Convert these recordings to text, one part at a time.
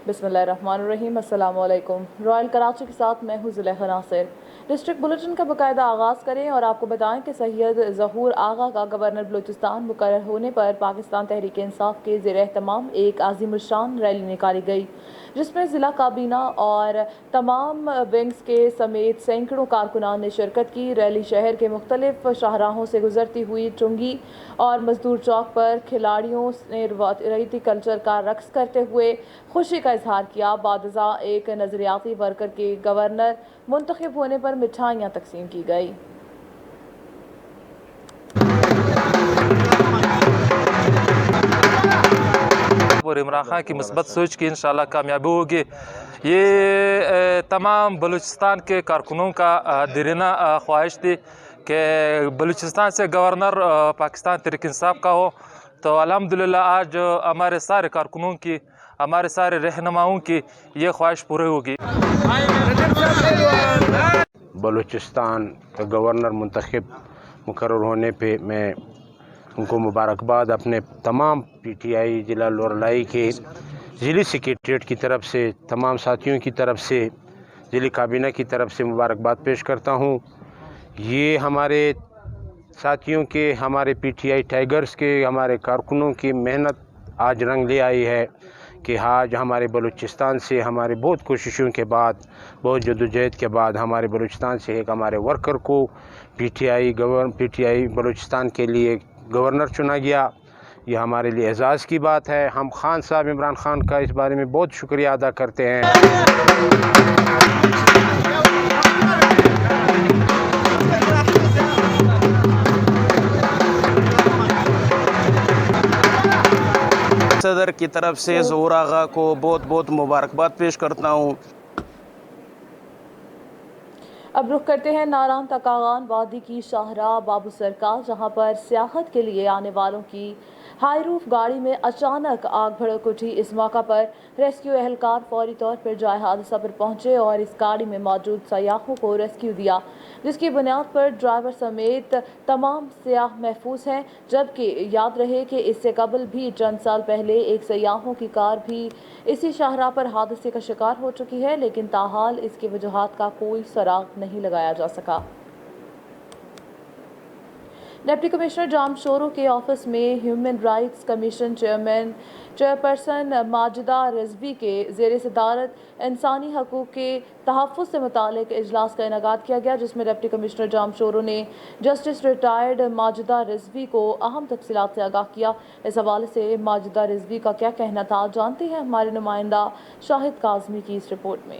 बिस्मिल्लाहिर्रहमानिर्रहीम, अस्सलाम वालेकुम। रॉयल कराची के साथ मैं हूँ ज़ुलेखा नासिर। डिस्ट्रिक्ट बुलेटिन का बाकायदा आगाज़ करें और आपको बताएं कि सैयद ज़हूर आगा का गवर्नर बलूचिस्तान मुकर्रर होने पर पाकिस्तान तहरीक इंसाफ के ज़ेर एहतमाम एक आज़िमुश्शान रैली निकाली गई, जिसमें ज़िला काबीना और तमाम विंग्स के समेत सैकड़ों कारकुनान ने शिरकत की। रैली शहर के मुख्तलिफ शाहराहों से गुजरती हुई चुंगी और मजदूर चौक पर खिलाड़ियों ने रवायती कल्चर का रक्स करते हुए खुशी का इजहार किया। बादजा एक नजरियाती वर्कर के गवर्नर मुंतखब होने पर मिठाइयाँ तकसीम की गई। और इमरान खान की मुस्बत सोच की इंशाल्लाह कामयाबी होगी। ये तमाम बलूचिस्तान के कारकुनों का दिरीना ख्वाहिश थी कि बलूचिस्तान से गवर्नर पाकिस्तान तहरीक इंसाफ का हो। तो अल्हम्दुलिल्लाह आज हमारे सारे कारकुनों की, हमारे सारे रहनुमाओं की ये ख्वाहिश पूरी होगी। बलूचिस्तान का गवर्नर मुंतखब मुकर्रर होने पे मैं उनको मुबारकबाद अपने तमाम पीटीआई ज़िला लोरलाई के ज़िली सेक्रेटरीट की तरफ से, तमाम साथियों की तरफ से, ज़िली काबीना की तरफ से मुबारकबाद पेश करता हूँ। ये हमारे साथियों के, हमारे पीटीआई टाइगर्स के, हमारे कारकुनों की मेहनत आज रंग ले आई है कि आज हमारे बलूचिस्तान से, हमारे बहुत कोशिशों के बाद, बहुत जद्दोजहद के बाद हमारे बलूचिस्तान से एक हमारे वर्कर को पीटीआई बलूचिस्तान के लिए गवर्नर चुना गया। ये हमारे लिए एजाज़ की बात है। हम खान साहब इमरान खान का इस बारे में बहुत शुक्रिया अदा करते हैं। सदर की तरफ से ज़हूर आगा को बहुत बहुत मुबारकबाद पेश करता हूँ। अब रुख करते हैं नारान तकागान वादी की शाहराह बाबू सरकार, जहां पर सियाहत के लिए आने वालों की हाई रूफ गाड़ी में अचानक आग भड़क उठी। इस मौका पर रेस्क्यू एहलकार फौरी तौर पर जाए हादसा पर पहुंचे और इस गाड़ी में मौजूद सयाहों को रेस्क्यू दिया, जिसकी बुनियाद पर ड्राइवर समेत तमाम सयाह महफूज हैं। जबकि याद रहे कि इससे कबल भी चंद साल पहले एक सयाहों की कार भी इसी शाहराह पर हादसे का शिकार हो चुकी है, लेकिन ताहाल इसकी वजूहात का कोई सुराग नहीं लगाया जा सका। डिप्टी कमिश्नर जामशोरों के ऑफिस में human rights commission chairperson Majida Rizvi के ज़ेर सदारत इंसानी हकूक़ के तहफ़्फ़ुज़ से मुतालिक इजलास का इनेकाद किया गया, जिसमें डिप्टी कमिश्नर जामशोरों ने जस्टिस रिटायर्ड माजिदा रिजवी को अहम तफसीलात से आगाह किया। इस हवाले से माजिदा रिजवी का क्या कहना था, जानते हैं हमारे नुमाइंदा शाहिद काज़मी की इस रिपोर्ट में।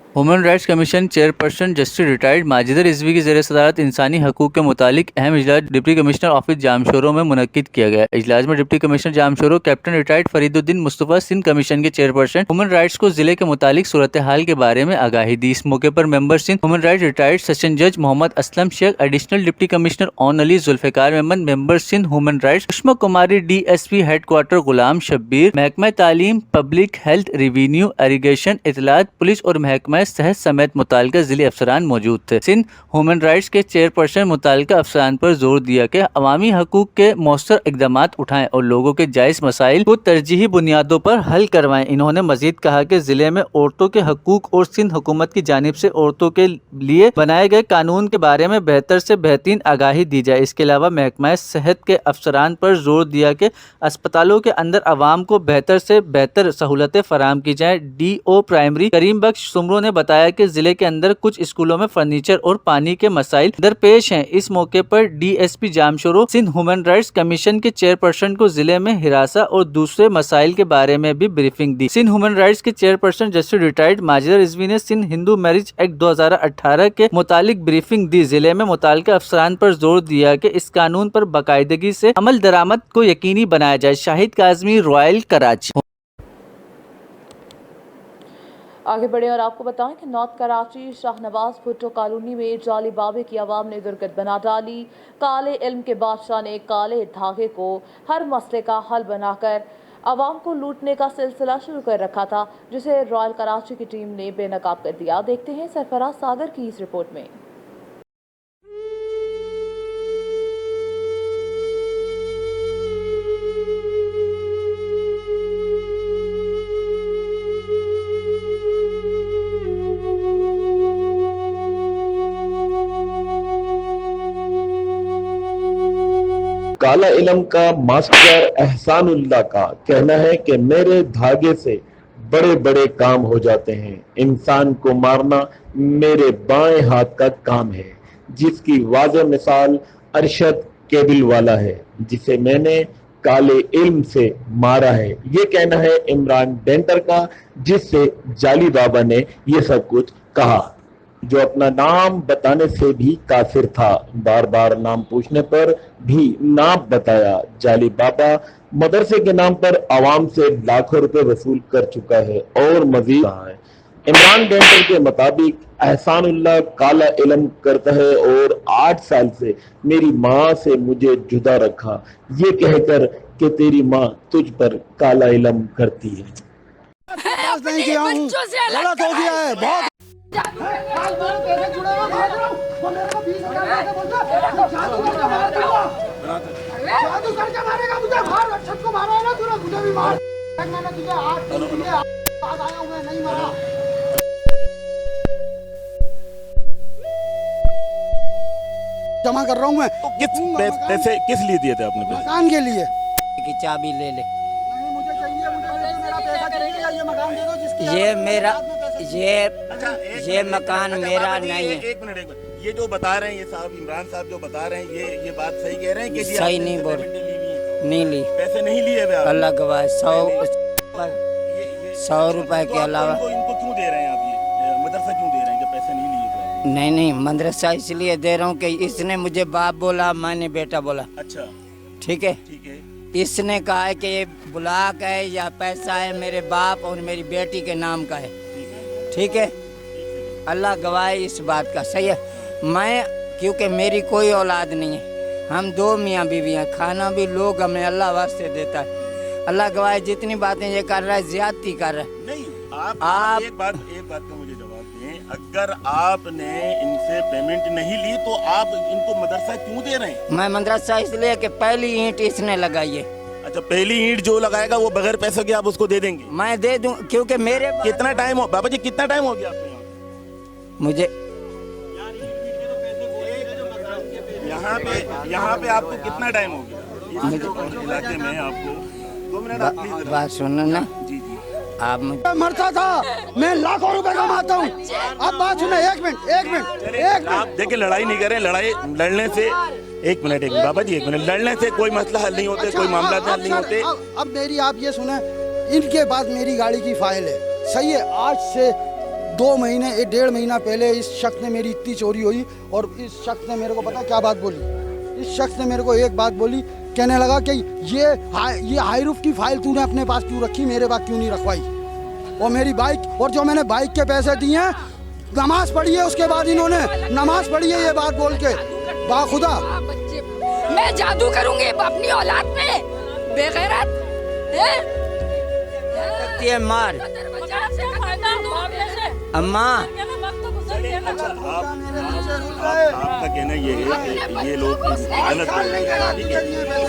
Human rights commission chairperson justice retired Majida Rizvi की ज़ेर सदारत इंसानी हकूक़ के मुतालिक अहम इजलास डिप्टी कमिश्नर ऑफिस जामशोरों में मुनक्किद किया गया। इजलास में डिप्टी कमिश्नर जामशोरों captain retired Fariduddin Mustafa Sindh commission के चेयरपर्सन ह्यूमन राइट्स को जिले के मुतालिक सूरत हाल के बारे में आगाही दी। इस मौके पर member Sindh human rights retired session जज Mohammad Aslam Sheikh, additional deputy commissioner Aun Ali Zulfiqar Memon, member Sindh human rights Sushma Kumari, DSP headquarter Ghulam Shabbir, महकमा तालीम, पब्लिक हेल्थ, रिवेन्यू, इरिगेशन, इतलात, पुलिस और महकमा सेहत समेत मुतालिका जिले अफसरान मौजूद थे। सिंध ह्यूमन राइट्स के चेयरपर्सन मुतालिका अफसरान पर जोर दिया कि अवामी हकूक के मौसर इकदाम उठाएं और लोगों के जायज़ मसाइल को तरजीही बुनियादों पर हल करवाएं। इन्होंने मजीद कहा कि जिले में औरतों के हकूक और सिंध हुकूमत की जानिब से औरतों के लिए बनाए गए कानून के बारे में बेहतर से बेहतरीन आगाही दी जाए। इसके अलावा महकमा सेहत के अफसरान पर जोर दिया कि अस्पतालों के अंदर आवाम को बेहतर से बेहतर सहूलतें फराम की जाए। DO प्राइमरी करीम बख्श सुमरो ने बताया कि जिले के अंदर कुछ स्कूलों में फर्नीचर और पानी के मसाइल दरपेश हैं। इस मौके पर DSP Jamshoro Sindh human rights commission के चेयरपर्सन को जिले में हिरासा और दूसरे मसाइल के बारे में भी ब्रीफिंग दी। सिंध ह्यूमन राइट्स के chairperson justice retired Majida Rizvi ने सिंध हिंदू मैरिज एक्ट 2018 के मुतालिक ब्रीफिंग दी। जिले में मुतालिका अफसरान पर जोर दिया कि इस कानून पर बाकायदगी से अमल दरामद को यकीनी बनाया जाए। शाहिद काज़मी, रॉयल कराची। आगे बढ़े और आपको बताएं कि नॉर्थ कराची शाहनवाज भुट्टो कॉलोनी में जाली बाबे की आवाम ने दुर्गत बना डाली। काले इल्म के बादशाह ने काले धागे को हर मसले का हल बनाकर आवाम को लूटने का सिलसिला शुरू कर रखा था, जिसे रॉयल कराची की टीम ने बेनकाब कर दिया। देखते हैं सरफराज सागर की इस रिपोर्ट में। काला इलम का मास्टर एहसानुल्लाह का कहना है कि मेरे धागे से बड़े बड़े काम हो जाते हैं, इंसान को मारना मेरे बाएं हाथ का काम है, जिसकी वाज़ेह मिसाल अरशद केबिल वाला है, जिसे मैंने काले इल्म से मारा है। ये कहना है इमरान डेंटर का, जिससे जाली बाबा ने ये सब कुछ कहा, जो अपना नाम बताने से भी काफिर था। बार बार नाम पूछने पर भी ना बताया। जाली बाबा मदरसे के नाम पर आवाम से लाखों रुपए वसूल कर चुका है और मजीद कहा है। इमरान डेंटर के मुताबिक एहसानुल्लाह काला इल्म करता है और 8 साल से मेरी माँ से मुझे जुदा रखा, ये कहकर कि तेरी माँ तुझ पर काला इल्म करती है। नहीं किया हूँ, गलत हो गया है बहुत। जादू करके मारेगा मुझे, मार अरशद को मारा है ना तूने, मुझे भी मार। मैंने तुझे हाथ नहीं दिए, आज आया हूँ मैं, नहीं मारा। जमा कर रहा हूँ मैं। तो किस पैसे किस लिए दिए थे आपने पैसे? मकान के लिए। की चाबी ले ले। नहीं मुझे चाहिए, मुझे मेरा पैसा चाहिए, या ये मकान दे दो जिसकी ये मेरा ये मकान मेरा नहीं है। एक मिनट ये जो बता रहे हैं ये साहब इमरान साहब जो बता रहे हैं ये बात सही कह रहे हैं कि सही नहीं बोल, नहीं ली, पैसे नहीं लिए हुए आप? अल्लाह गवाह 100 रुपए के अलावा। इनको क्यों दे रहे हैं आप, ये मदरसा क्यों दे रहे हैं कि पैसे नहीं लिए थे? नहीं मदरसा इसलिए दे रहा हूँ कि इसने मुझे बाप बोला, मैंने बेटा बोला। अच्छा ठीक है, ठीक है। इसने कहा है कि ये ब्लॉक है या पैसा है मेरे बाप और मेरी बेटी के नाम का है। ठीक है, अल्लाह गवाह इस बात का। सही है, मैं क्योंकि मेरी कोई औलाद नहीं है, हम 2 मियाँ बीवी हैं, खाना भी लोग हमें अल्लाह वास्ते देता है। अल्लाह गवाह जितनी बातें ये कर रहा है ज्यादती कर रहा है। नहीं आप एक बात का मुझे जवाब दें, अगर आपने इनसे पेमेंट नहीं ली तो आप इनको मदरसा क्यों दे रहे हैं? मैं मदरसा इसलिए कि पहली ईंट इसने लगाई है। अच्छा, पहली ईंट जो लगाएगा वो बगैर पैसों के आप उसको दे देंगे? मैं दे दूं क्योंकि मेरे कितना टाइम हो बाबा जी, कितना टाइम हो गया आपको मुझे यहाँ पे आपको कितना टाइम हो गया इस इलाके में? आपको 2 मिनट बात सुनो ना जी आप। मरता था, मैं लाखों रुपए कमाता हूँ। अब बात सुनो, एक मिनट। आप देखिए, लड़ाई नहीं करें, लड़ने से एक मिनट बाबा जी, एक मिनट, लड़ने से कोई मसला हल नहीं होते, कोई मामला हल नहीं होते। अब मेरी आप ये सुने, इनके पास मेरी गाड़ी की फाइल है, सही है। आज से 2 महीने 1.5 महीना पहले इस शख्स ने मेरी इतनी चोरी हुई और इस शख्स ने मेरे को पता क्या बात बोली? इस शख्स ने मेरे को एक बात बोली, कहने लगा कि ये हाईरूफ की फाइल तूने अपने पास क्यों रखी, मेरे पास क्यों नहीं रखवाई? और मेरी बाइक, और जो मैंने बाइक के पैसे दिए हैं, नमाज पढ़ी है, उसके बाद इन्होंने नमाज पढ़ी है ये बात बोल के। बाखुदा मैं जादू करूंगी अपनी औलाद पे, बेगैरत ये मार अम्मा। आपका कहना ये है कि ये लोग गलत कर रहे हैं।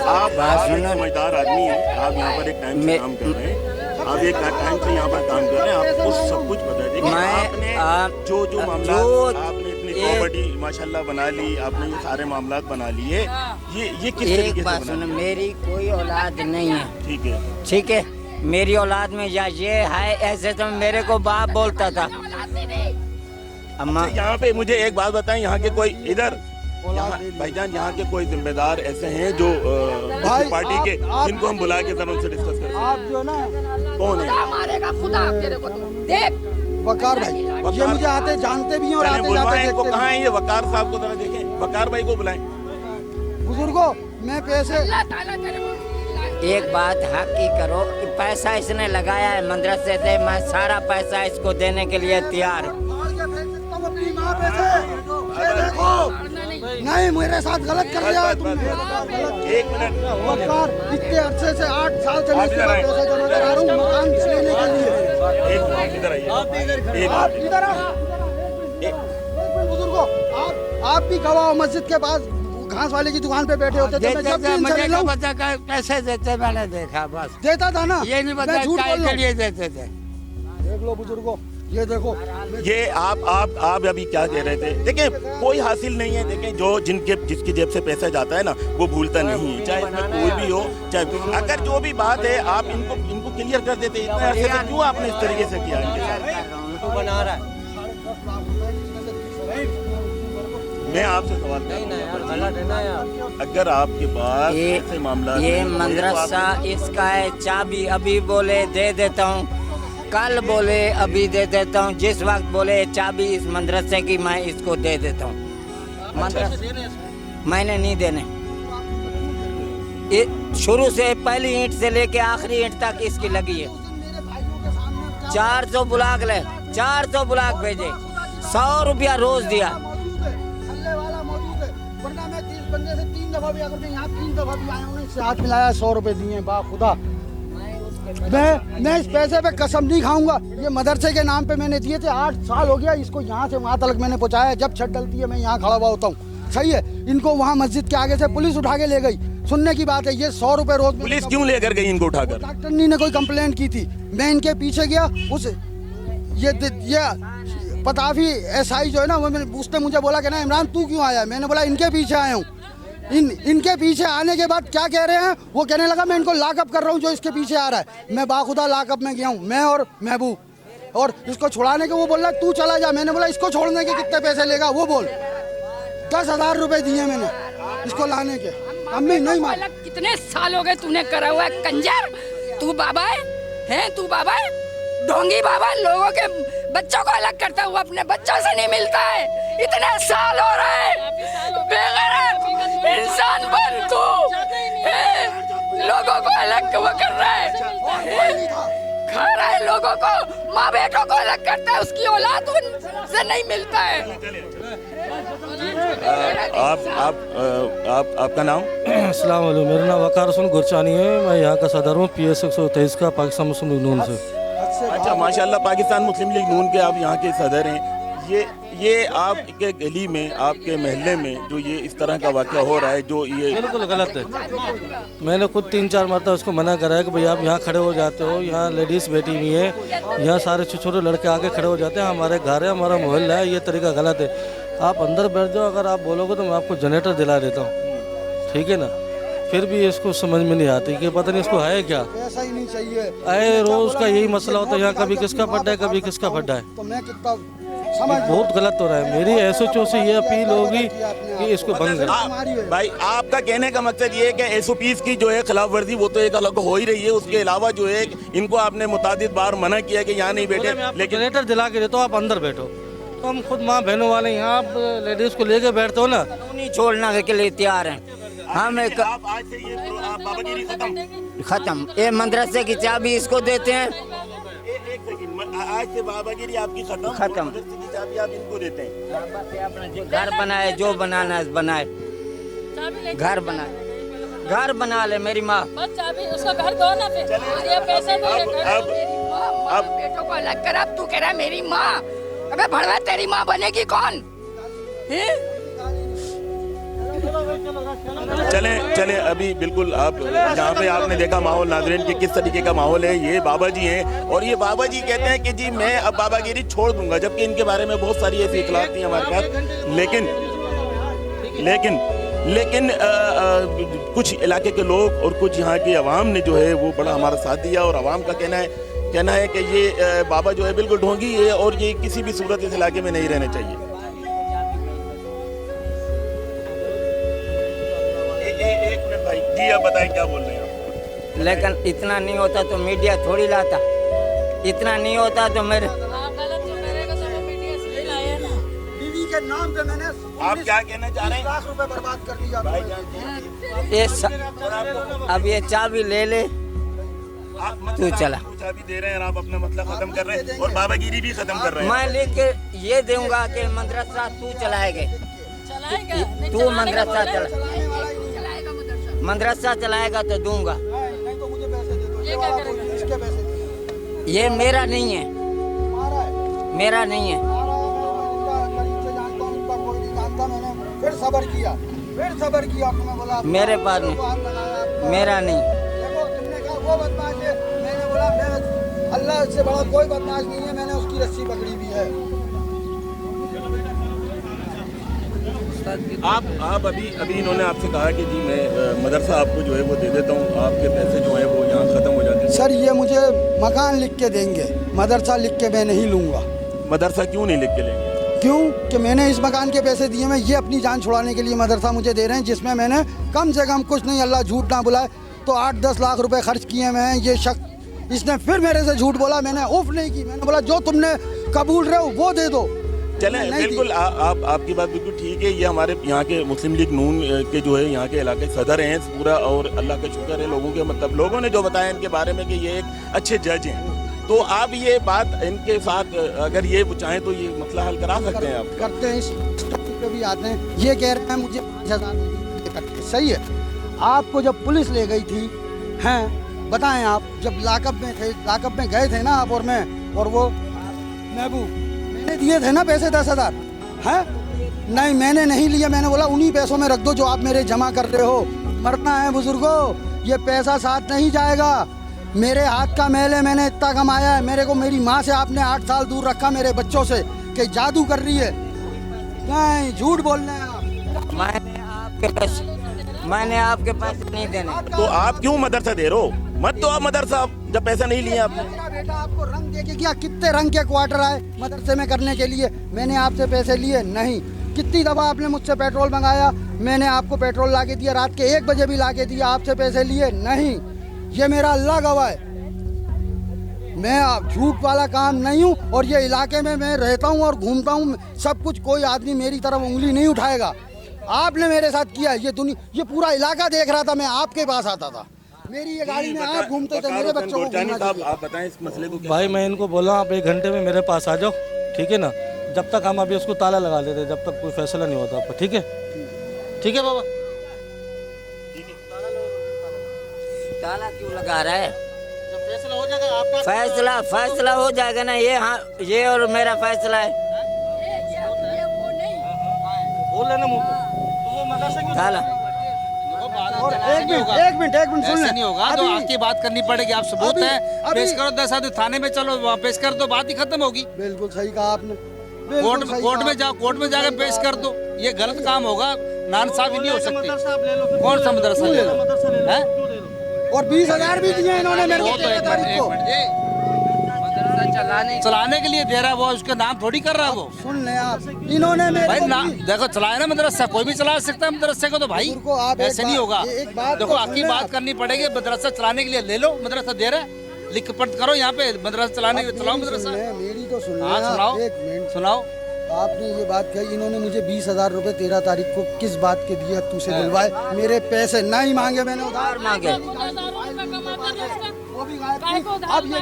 आप समझदार आदमी हैं, आप यहाँ पर एक टाइम से काम कर रहे हैं, आप एक टाइम से यहाँ पर काम कर रहे हैं, आपको सब कुछ पता है। आपने जो मामला आपने अपनी प्रॉपर्टी माशाल्लाह बना ली, आपने ये सारे मामला बना लिए, ये किस तरीके से? बात सुनो, मेरी कोई औलाद नहीं है। ठीक है, ठीक है, मेरी औलाद में या ये है, ऐसे तो मेरे को बाप बोलता था। अम्मा यहाँ पे मुझे एक बात बताएं, यहाँ के कोई इधर भाईजान, यहाँ के कोई जिम्मेदार ऐसे हैं जो पार्टी के, जिनको हम बुला के जरा उनसे डिस्कस करते हैं? आप जो ना कौन है? मारेगा खुदा तेरे को, देख वकार भाई, ये मुझे आते जानते भी हैं और आते जाते इनको कहाँ है ये वकार साहब को जरा देखें, वकार भाई को बुलाएं। बुजुर्गो मैं पैसे, एक बात हक की करो कि पैसा इसने लगाया है मदरसे से, मैं सारा पैसा इसको देने के लिए तैयार हूँ। नहीं मेरे साथ गलत कर दिया तुमने। एक मिनट, वकार इतने अरसे से 8 साल से मैं पैसे जमा करा रहा हूँ मकान लेने के लिए। एक मिनट इधर आइए, आप इधर आओ बुजुर्गो, आप भी गवाह, मस्जिद के पास घास वाले की दुकान पे बैठे होते थे, मैं जब भी इनसे मिला हूं, पैसे देते मैंने देखा, बस देता था ना, ये नहीं मैं झूठ बोल रहा हूं। लिए देते थे। देख लो बुजुर्गो, ये देखो, ये आप अभी क्या कह रहे थे? देखिए कोई हासिल नहीं है। देखिए जो जिसकी जेब से पैसा जाता है ना वो भूलता नहीं है, चाहे इसमें कोई भी हो। चाहे अगर जो भी बात है आप इनको क्लियर कर देते, इतने अर्से से क्यों आपने इस तरीके से किया इनके साथ? बना रहा है। मैं आपसे सवाल कर रहा हूं, अगर आपके पास ऐसे मामला ये मदरसा इसका है, चाबी अभी बोले दे देता हूँ, कल बोले अभी दे देता हूँ, जिस वक्त बोले चाबी इस मदरसे की मैं इसको दे देता हूँ। मैंने नहीं देने, शुरू से पहली ईंट से लेके आखिरी ईंट तक इसकी लगी है। 400 ब्लॉक ले, 400 ब्लॉक भेजे, 100 रुपया रोज दिया। वरना मैं 30 बंदे से 3 दफा भी अगर मैं यहाँ 3 दफा भी आया हूँ, इससे हाथ मिलाया, 100 रुपए दिए। बा खुदा, मैं इस पैसे पे कसम नहीं खाऊंगा। ये मदरसे के नाम पे मैंने दिए थे, 8 साल हो गया इसको यहाँ से वहाँ तक मैंने पहुँचाया। जब छत डलती है मैं यहाँ खड़ा हुआ होता हूँ, सही है। इनको वहाँ मस्जिद के आगे से पुलिस उठा के ले गई। सुनने की बात है, ये 100 रुपए रोज। पुलिस क्यों लेकर गई इनको उठाकर? डॉक्टर ने कोई कंप्लेंट की थी, मैं इनके पीछे गया। उस ये पताफी एसआई जो है ना, उसने मुझे बोला कि ना इमरान तू क्यों आया? मैंने बोला इनके पीछे आया हूँ। इनके पीछे आने के बाद क्या कह रहे हैं, वो कहने लगा मैं इनको लॉकअप कर रहा हूँ जो इसके पीछे आ रहा है। मैं बाखुदा लॉकअप में गया हूँ, मैं और महबूब, और इसको छुड़ाने के वो बोल रहा है तू चला जा। मैंने बोला इसको छोड़ने के कितने पैसे लेगा? वो बोल 10,000 रुपए दिए मैंने इसको लाने के। अम्मी नहीं मान। कितने साल हो गए तूने करा हुआ है कंजर? तू बाबा है? तू बाबा है? ढोंगी बाबा, लोगों के बच्चों को अलग करता हुआ अपने बच्चों से नहीं मिलता है। इतने साल हो रहे हैं, बेगैरत इंसान बन तू, लोगों को अलग वो कर रहा है, खा रहा है लोगों को, माँ बेटों को अलग करता है, उसकी औलाद उनसे नहीं मिलता है। आपका नाम? अस्सलाम वालेकुम, मेरा नाम वकार हुसैन गुरचानी है। मैं यहाँ का सदर हूँ PS 123 का, पाकिस्तान मुस्लिम लीग नून से। अच्छा माशाल्लाह, पाकिस्तान मुस्लिम लीग नून के आप यहाँ के सदर हैं। ये आपके गली में, आपके महल्ले में जो ये इस तरह का वाक़या हो रहा है, जो ये बिल्कुल गलत है। मैंने खुद 3-4 मरतबा उसको मना करा है कि भाई आप यहाँ खड़े हो जाते हो, यहाँ लेडीज़ बैठी हुई है, यहाँ सारे छोटे लड़के आके खड़े हो जाते हैं, हमारे घर है, हमारा मोहल्ला है, ये तरीका गलत है। आप अंदर बैठ जाओ, अगर आप बोलोगे तो मैं आपको जनरेटर दिला देता हूँ, ठीक है ना। फिर भी इसको समझ में नहीं आती कि पता नहीं इसको है क्या, ऐसा ही नहीं चाहिए। आए रोज का यही मसला होता है, यहाँ कभी किसका फड्डा है, कभी किसका फड्डा है। तो मैं कितना बहुत गलत हो रहा है। मेरी SHO से ये अपील होगी कि इसको बंद करें। भाई आपका कहने का मकसद ये है कि SOPs की जो है खिलाफ वर्जी वो तो एक अलग हो ही रही है, उसके अलावा जो है इनको आपने मुतादिद बार मना किया कि यहाँ नहीं बैठे, लेकिन जनरेटर दिला के देता हूँ, आप अंदर बैठो। तो हम खुद माँ बहनों वाले यहाँ आप लेडीज को लेके बैठते हो ना, नहीं छोड़ने के लिए तैयार हैं हम। एक आप आज से ये बाबागिरी खत्म, ये मदरसे की चाबी इसको देते हैं। एक सेकंड, आज से बाबागिरी आपकी खत्म, मदरसे की चाबी आप इनको देते हैं। घर बनाए, जो बनाना है बनाए, घर बनाए, घर बना ले मेरी माँ। उसका घर दो ना, फिर ये पैसे दो। अब बेटों को अलग कर, अब तू कह रहा है मेरी माँ। अबे भड़वा, तेरी माँ बनेगी कौन? चले अभी बिल्कुल आप जहाँ पे आपने देखा माहौल नाज़रीन कि किस तरीके का माहौल है। ये बाबा जी हैं और ये बाबा जी कहते हैं कि जी मैं अब बाबागिरी छोड़ दूंगा, जबकि इनके बारे में बहुत सारी ऐसी इतलात थी हमारे पास। लेकिन कुछ इलाके के लोग और कुछ यहाँ की आवाम ने जो है वो बड़ा हमारा साथ दिया, और आवाम का कहना है कि ये बाबा जो है बिल्कुल ढोंगी है और ये किसी भी सूरत इस इलाके में नहीं रहने चाहिए। एक मिनट भाई जी, आप बताएं क्या बोल रहे हैं आप? लेकिन इतना नहीं होता तो मीडिया थोड़ी लाता, इतना नहीं होता तो मेरे बीवी के नाम पे मैंने आप क्या कहना चाह रहे हैं? 20 लाख रुपए बर्बाद कर दिया ये अब ये चाबी ले ले, तू चला। चाबी दे रहे हैं और आप अपना मसला खत्म कर रहे हैं और बाबागिरी भी खत्म कर रहे हैं। मैं लिख के ये दूंगा कि मदरसा तू चलाएगा, तू मदरसा चलाएगा तो दूंगा। नहीं तो मुझे पैसे दे दो। ये क्या करेगा? इसके पैसे दे दो। ये मेरा नहीं है, मेरा नहीं है। फिर सबर किया मैं बोला मेरे पास नहीं, मेरा नहीं। देखो तुमने कहा वो बदमाश है, मैंने बोला मैं अल्लाह से बड़ा कोई बदमाश नहीं है, मैंने उसकी रस्सी पकड़ी भी है। आप अभी इन्होंने आपसे कहा कि जी मैं मदरसा आपको जो है वो दे देता हूँ, आपके पैसे जो है वो यहाँ ख़त्म हो जाते हैं। सर ये मुझे मकान लिख के देंगे, मदरसा लिख के मैं नहीं लूँगा। मदरसा क्यों नहीं लिख के लेंगे? क्यों कि मैंने इस मकान के पैसे दिए हैं, ये अपनी जान छुड़ाने के लिए मदरसा मुझे दे रहे हैं, जिसमें मैंने कम से कम कुछ नहीं, अल्लाह झूठ ना बुलाए, तो 8-10 लाख रुपए खर्च किए मैं। ये शख्स इसने फिर मेरे से झूठ बोला, मैंने उफ नहीं की, मैंने बोला जो तुमने कबूल रहे हो वो दे दो। चले बिल्कुल आपकी बात बिल्कुल ठीक है। ये हमारे यहाँ के मुस्लिम लीग नून के जो है यहाँ के इलाके सदर हैं पूरा, और अल्लाह का शुक्र है लोगों के मतलब लोगों ने जो बताया इनके बारे में कि ये एक अच्छे जज हैं, तो आप ये बात इनके साथ अगर ये चाहें तो ये मसला हल करा सकते हैं। आप करते हैं, इस टॉपिक पे भी आते हैं। ये कह रहे हैं मुझे 5,000 सही है। आपको जब पुलिस ले गई थी, हैं बताएं, आप जब लाकअप में थे, लाकअप में गए थे ना आप और मैं और वो महबूब, मैंने दिए थे ना पैसे 10,000, हैं? नहीं मैंने नहीं लिया, मैंने बोला उन्हीं पैसों में रख दो जो आप मेरे जमा कर रहे हो। मरना है बुजुर्गो, ये पैसा साथ नहीं जाएगा। मेरे हाथ का मैल है, मैंने इतना कमाया है। मेरे को मेरी माँ से आपने 8 साल दूर रखा, मेरे बच्चों से, कि जादू कर रही है। नहीं, झूठ बोल रहे हैं आप। मैंने आपके पैसे नहीं देने। तो आप क्यों मदरसा दे रहे हो? मत दो आप मदरसा, जब पैसा नहीं लिए आपने। मेरा बेटा आपको रंग दे के गया, कितने रंग के क्वार्टर आए मदरसे में करने के लिए, मैंने आपसे पैसे लिए नहीं। कितनी दफ़ा आपने मुझसे पेट्रोल मंगाया, मैंने आपको पेट्रोल ला के दिया, रात के 1 बजे भी ला के दिया, आपसे पैसे लिए नहीं। ये मेरा अल्लाह गवाह है, मैं झूठ वाला काम नहीं हूँ। और ये इलाके में मैं रहता हूँ और घूमता हूँ सब कुछ, कोई आदमी मेरी तरफ उंगली नहीं उठाएगा। आपने मेरे साथ किया, ये पूरा इलाका देख रहा था, मैं आपके पास आता था, मेरी ये गाड़ी में आप घूमते थे, मेरे बच्चों को घुमा दीजिए। आप बताएं इस मसले को। भाई मैं इनको बोला आप 1 घंटे में मेरे पास आ जाओ, ठीक है ना, जब तक हम अभी उसको ताला लगा देते, जब तक कोई फैसला नहीं होता आपका। ठीक है, ठीक है बाबा। ताला क्यों लगा रहा है? जब फैसला हो जाएगा आपका, फैसला हो जाएगा ना, ये हाँ, ये और मेरा फैसला है। बोल लेना मुंह पे, तो वो मदरसे क्यों ताला और एक मिनट सुन ले, नहीं होगा तो आपकी बात करनी पड़ेगी। आप सबूत है, पेश करो 10 आदमी थाने में, चलो वहाँ पेश कर दो, बात ही खत्म होगी। बिल्कुल सही कहा आपने, कोर्ट में जाओ, कोर्ट में जाकर पेश कर दो। ये गलत काम होगा, नाइंसाफी नहीं हो सकती। कौन सा मदरसा ले लो? और 20,000 भी दिए इन्होंने मेरे को 13 तारीख को। चलाने के लिए दे रहा है वो, उसके नाम थोड़ी कर रहा है वो। सुन ले आप, इन्होंने मेरे भाई को ना देखो, चलाए ना मदरसा, कोई भी चला सकता है मदरसे को, तो भाई ऐसे नहीं होगा। देखो आपकी बात करनी पड़ेगी, मदरसा चलाने के लिए ले लो, मदरसा दे रहा है, लिख पढ़ करो यहाँ पे, मदरसा चलाने के लिए चलाओ मदरसा। मेरी तो सुन, हाँ सुनाओ, एक मिनट सुनाओ। आपने ये बात कही, इन्होंने मुझे 20,000 रुपए 13 तारीख को किस बात के दिए, तू से दिलवाए, मेरे पैसे नहीं मांगे, मैंने उधार मांगे। वो भी अब ये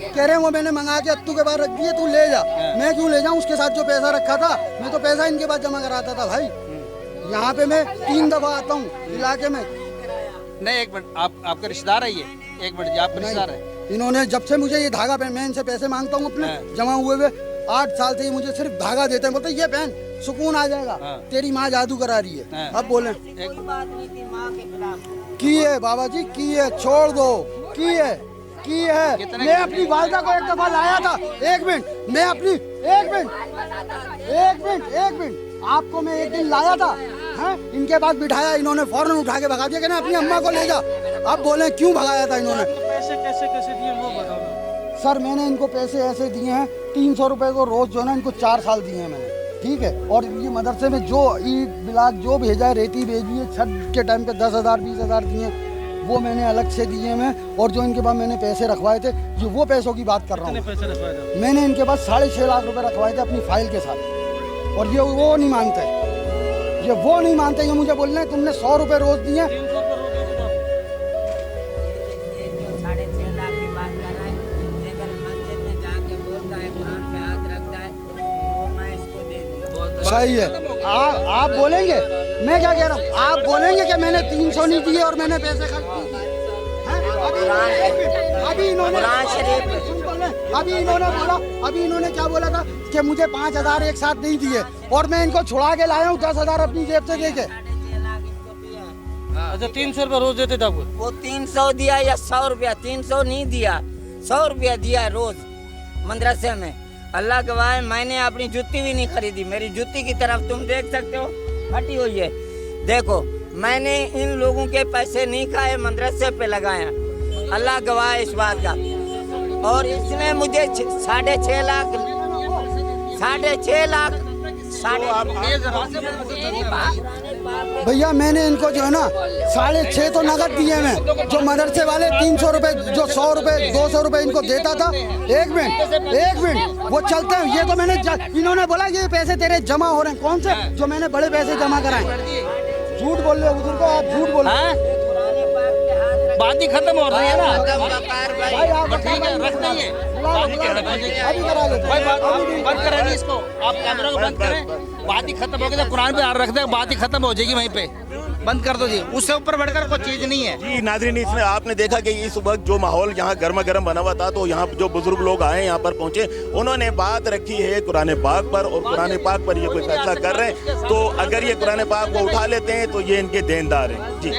कह रहे हैं वो मैंने मंगा के अत्तू के बाद रख दिए, तू ले जा। मैं क्यों ले जाऊं? उसके साथ जो पैसा रखा था, मैं तो पैसा इनके पास जमा कराता था भाई। यहाँ पे मैं 3 दफा आता हूँ इलाके में। नहीं एक मिनट, आपका रिश्तेदार है ये? एक मिनट जी, आपका रिश्तेदार है? इन्होंने जब से मुझे ये धागा पहन, मैं इनसे पैसे मांगता हूँ अपने जमा हुए हुए, 8 साल से मुझे सिर्फ धागा देते हैं, बोलते ये पहन सुकून आ जाएगा। तेरी माँ जादू करा रही है। अब बोले की है बाबा जी, की है, छोड़ दो, की है। मैं अपनी वालदा को 1 दफा लाया था। एक मिनट आपको मैं एक दिन लाया था, हैं? इनके पास बिठाया, इन्होंने फौरन उठा के भगा दिया कि ना अपनी अम्मा को ले जा। अब बोले क्यों भगाया था इन्होंने? पैसे कैसे दिए वो बताओ। सर मैंने इनको पैसे ऐसे दिए हैं, 300 रुपए को रोज जो है ना, इनको 4 साल दिए हैं मैंने, ठीक है। और ये मदरसे में जो ईट बिलाक जो भेजा है, रेती भेजी है, छत के टाइम पे 10,000 20,000 दिए, वो मैंने अलग से दिए हैं। और जो इनके पास मैंने पैसे रखवाए थे, ये वो पैसों की बात कर रहा हूँ। मैंने इनके पास 6.5 लाख रुपए रखवाए थे अपनी फाइल के साथ, और ये वो नहीं मानते, ये मुझे बोल रहे हैं तुमने 100 रुपए रोज दिए। सही है, आप बोलेंगे, मैं क्या कह रहा हूँ, आप बोलेंगे कि मैंने 300 नहीं दिए और मैंने पैसे खर्च किए। अभी इन्होंने क्या बोला था कि मुझे 5,000 एक साथ नहीं दिए, और मैं इनको छुड़ा के लाया हूँ 10,000 अपनी जेब से दे के। अच्छा 300 रुपये रोज देते थे आपको? वो 300 दिया या 100 रुपया, 300 नहीं दिया, 100 रुपया दिया रोज मदरसे में। अल्लाह गवाह है, मैंने अपनी जूती भी नहीं खरीदी। मेरी जूती की तरफ तुम देख सकते हो, फटी हुई है। देखो, मैंने इन लोगों के पैसे नहीं खाए, मदरसे पे लगाया। अल्लाह गवाह है इस बात का। और इसने मुझे 6.5 लाख भैया मैंने इनको जो है ना 6.5 तो नगद दिए मैं। जो मदरसे वाले 300 रुपए, जो 100 रुपए 200 रुपए इनको देता था। एक मिनट वो चलते हैं। ये तो मैंने इन्होंने बोला कि ये पैसे तेरे जमा हो रहे हैं। कौन से? जो मैंने बड़े पैसे जमा कराए। झूठ बोल रहे हो बुजुर्ग, आप झूठ बोल रहे हो। बात ही खत्म हो रही है ना भाई आप ठीक है, रख देंगे अभी करा लेते भाई। बंद करें नहीं इसको, आप कैमरा को बंद करें। बात ही खत्म हो गई तो कुरान पे हाथ रख दे, बात ही खत्म हो जाएगी वहीं पे। बंद कर दो जी, उससे ऊपर बढ़कर कोई चीज नहीं है जी। नाज़रीन, इसमें आपने देखा कि इस वक्त जो माहौल यहाँ गर्मा गर्म बना हुआ था, तो यहाँ जो बुजुर्ग लोग आए यहाँ पर पहुंचे, उन्होंने बात रखी है कुरान पाक पर, और कुरान पाक पर ये कोई फैसला कर रहे हैं। तो अगर ये कुरान पाक को उठा लेते हैं तो ये इनके देनदार हैं जी।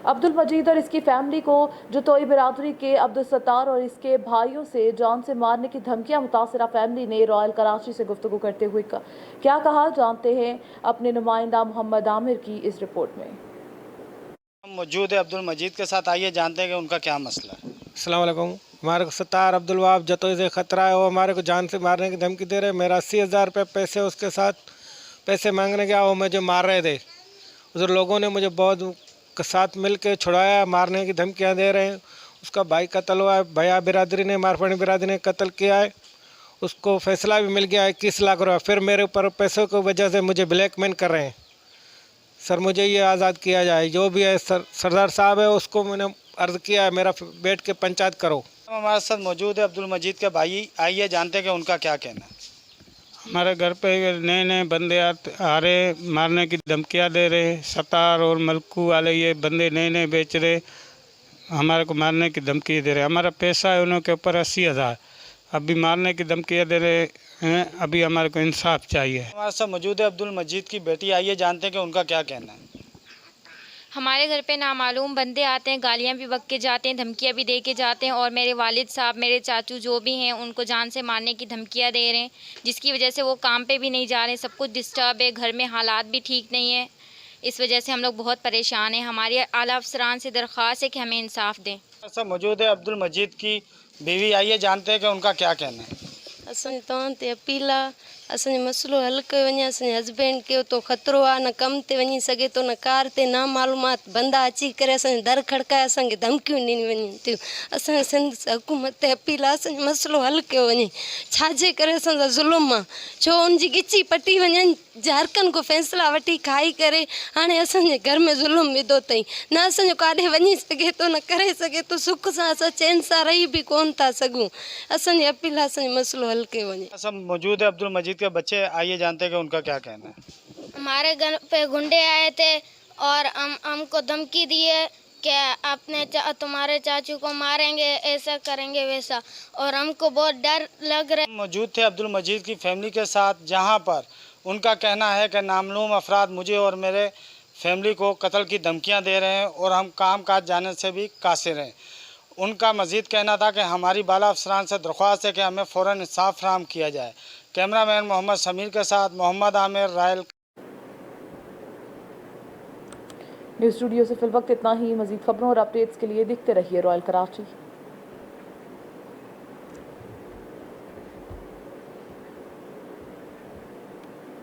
अब्दुल मजीद और इसकी फैमिली को जतोई बिरादरी के अब्दुल सत्तार और इसके भाइयों से जान से मारने की धमकियां मुतासरा फैमिली ने रॉयल कराची से गुफ्तगू करते हुए क्या कहा, जानते हैं अपने नुमाइंदा मोहम्मद आमिर की इस रिपोर्ट में। हम मौजूद है अब्दुल मजीद के साथ, आइए जानते हैं कि उनका क्या मसला है। अस्सलाम वालेकुम। हमारे को सत्तार अब्दुल वहाब जतोई से ख़तरा है। वो हमारे को जान से मारने की धमकी दे रहे। मेरा 80,000 रुपये पैसे उसके साथ पैसे मांगने गया, वो मुझे मार रहे थे। उधर लोगों ने मुझे बहुत के साथ मिल के छुड़ाया, मारने की धमकियां दे रहे हैं। उसका भाई कत्ल हुआ है, भैया बिरादरी ने, मारवाड़ी बिरादरी ने कत्ल किया है। उसको फैसला भी मिल गया है 21 लाख रुपये। फिर मेरे ऊपर पैसों की वजह से मुझे ब्लैकमेल कर रहे हैं। सर मुझे ये आज़ाद किया जाए। जो भी है सरदार साहब है, उसको मैंने अर्ज़ किया है, मेरा बैठ के पंचायत करो। हमारे साथ मौजूद है अब्दुल मजीद के भाई, आइए जानते हैं कि उनका क्या कहना है। हमारे घर पे नए नए बंदे आ रहे, मारने की धमकियाँ दे रहे। सतार और मलकू वाले ये बंदे नए नए बेच रहे, हमारे को मारने की धमकी दे रहे। हमारा पैसा है उनके ऊपर 80,000, अभी मारने की धमकियाँ दे रहे हैं। अभी हमारे को इंसाफ चाहिए। हमारे साथ मौजूद है अब्दुल मजीद की बेटी, आइए जानते हैं कि उनका क्या कहना है। हमारे घर पे नामालूम बंदे आते हैं, गालियाँ भी बक के जाते हैं, धमकियाँ भी दे के जाते हैं, और मेरे वालिद साहब, मेरे चाचू जो भी हैं, उनको जान से मारने की धमकियाँ दे रहे हैं, जिसकी वजह से वो काम पे भी नहीं जा रहे हैं। सब कुछ डिस्टर्ब है, घर में हालात भी ठीक नहीं है। इस वजह से हम लोग बहुत परेशान हैं। हमारी आला अफसरान से दरख्वास्त है कि हमें इंसाफ दें। सब मौजूद है अब्दुल मजीद की बीवी, आइए जानते हैं कि उनका क्या कहना है। असांजी तव्हां ते अपील आहे, असांजो मसइलो हल कयो वञे। असांजे हस्बैंड खे तो ख़तरो आहे, न कम ते वञी सघे थो, न कार ते ना मालूमात बंदा अची करे असांजे दर खड़काए असांखे धमकियूं ॾिनी वञनि थियूं। असांजे सिंध हुकूमत ते अपील आहे, असांजो मसइलो हल कयो वञे। छाजे करे असांजा ज़ुल्म आहे, छो उनजी गिची पटी वञनि, झारखंड को फैसला वठी खाई करे हाणे असांजे घर में ज़ुल्म विधो अथई। न असांजो काॾे वञी सघे थो, न करे सघे थो, सुख सां असां चैन सां रही बि कोन था सघूं। असांजी अपील आहे, असांजो मसइलो हल कयो वञे। सब मौजूद है अब्दुल मजीद के बच्चे, आइए जानते हैं कि उनका क्या कहना है। हमारे घर पे गुंडे आए थे और हमको धमकी दी है कि तुम्हारे चाचू को मारेंगे, ऐसा करेंगे वैसा, और हमको बहुत डर लग रहा है। मौजूद थे अब्दुल मजीद की फैमिली के साथ, जहां पर उनका कहना है कि नामालूम अफराद मुझे और मेरे फैमिली को कत्ल की धमकियां दे रहे हैं और हम काम काज जाने से भी कासिर हैं। उनका मज़ीद कहना था कि हमारी बाला अफसरान से दरख्वास्त है कि हमें फ़ौरन इंसाफ फराहम किया जाए। कैमरामैन मोहम्मद समीर के साथ Mohammad Aamir, Royal. News studio से फिल वक्त इतना ही। मज़ीद खबरों और अपडेट्स के लिए देखते रहिए रॉयल कराची।